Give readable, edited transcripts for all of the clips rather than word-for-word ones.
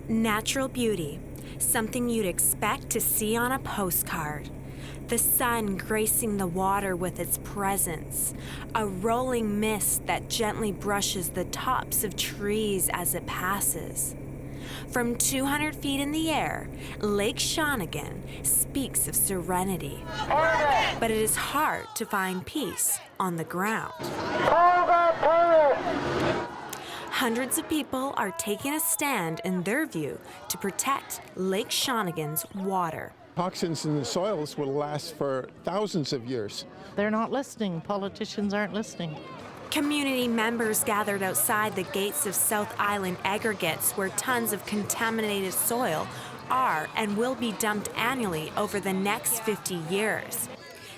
Natural beauty, something you'd expect to see on a postcard. The sun gracing the water with its presence, a rolling mist that gently brushes the tops of trees as it passes. From 200 feet in the air, Lake Shawnigan speaks of serenity. But it is hard to find peace on the ground. Hundreds of people are taking a stand, in their view, to protect Lake Shawnigan's water. Toxins in the soils will last for thousands of years. They're not listening. Politicians aren't listening. Community members gathered outside the gates of South Island aggregates where tons of contaminated soil are and will be dumped annually over the next 50 years.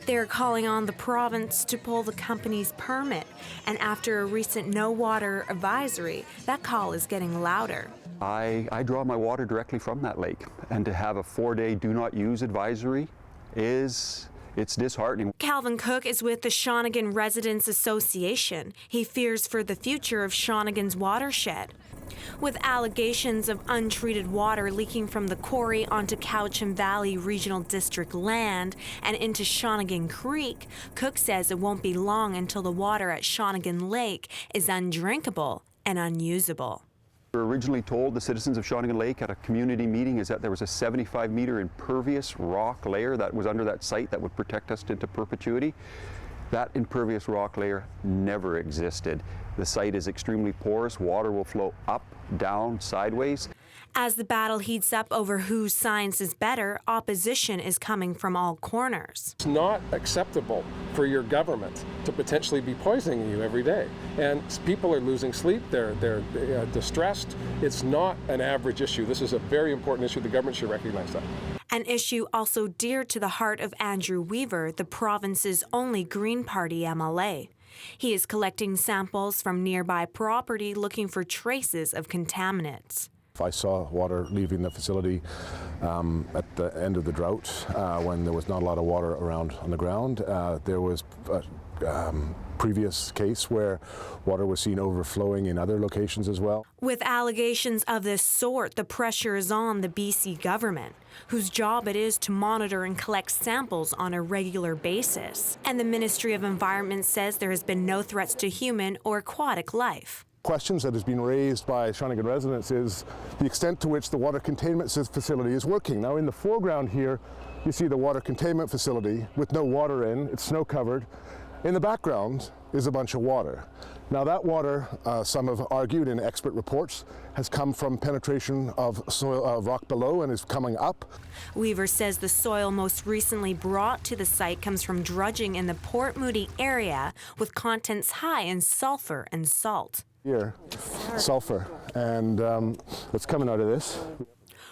They're calling on the province to pull the company's permit, and after a recent no-water advisory, that call is getting louder. I draw my water directly from that lake, and to have a 4-day do not use advisory it's disheartening. Calvin Cook is with the Shawnigan Residents Association. He fears for the future of Shawnigan's watershed. With allegations of untreated water leaking from the Quarry onto Cowichan Valley Regional District land and into Shawnigan Creek, Cook says it won't be long until the water at Shawnigan Lake is undrinkable and unusable. We were originally told, the citizens of Shawnigan Lake at a community meeting, is that there was a 75-meter impervious rock layer that was under that site that would protect us into perpetuity. That impervious rock layer never existed. The site is extremely porous. Water will flow up, down, sideways. As the battle heats up over whose science is better, opposition is coming from all corners. It's not acceptable for your government to potentially be poisoning you every day. And people are losing sleep, they're distressed. It's not an average issue. This is a very important issue. The government should recognize that. An issue also dear to the heart of Andrew Weaver, the province's only Green Party MLA. He is collecting samples from nearby property looking for traces of contaminants. I saw water leaving the facility at the end of the drought when there was not a lot of water around on the ground. There was a previous case where water was seen overflowing in other locations as well. With allegations of this sort, the pressure is on the BC government, whose job it is to monitor and collect samples on a regular basis. And the Ministry of Environment says there has been no threats to human or aquatic life. Questions that has been raised by Shawnigan residents is the extent to which the water containment facility is working. Now in the foreground here, you see the water containment facility with no water in, it's snow covered. In the background is a bunch of water. Now that water, some have argued in expert reports, has come from penetration of soil, rock below and is coming up. Weaver says the soil most recently brought to the site comes from drudging in the Port Moody area with contents high in sulfur and salt. Here, sulfur, and what's coming out of this.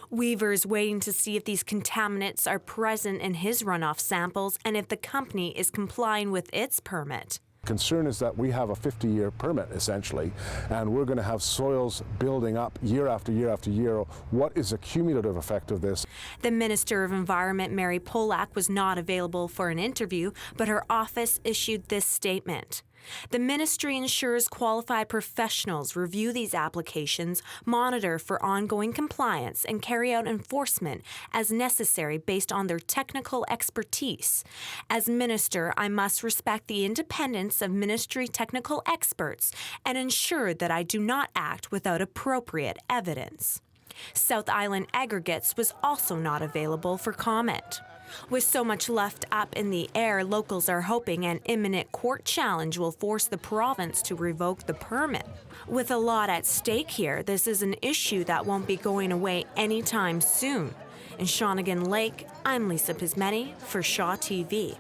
Weaver is waiting to see if these contaminants are present in his runoff samples and if the company is complying with its permit. Concern is that we have a 50-year permit, essentially, and we're going to have soils building up year after year after year. What is the cumulative effect of this? The Minister of Environment, Mary Polak, was not available for an interview, but her office issued this statement. The ministry ensures qualified professionals review these applications, monitor for ongoing compliance, and carry out enforcement as necessary based on their technical expertise. As minister, I must respect the independence of ministry technical experts and ensure that I do not act without appropriate evidence. South Island Aggregates was also not available for comment. With so much left up in the air, locals are hoping an imminent court challenge will force the province to revoke the permit. With a lot at stake here, this is an issue that won't be going away anytime soon. In Shawnigan Lake, I'm Lisa Pysmenny for ShawTV.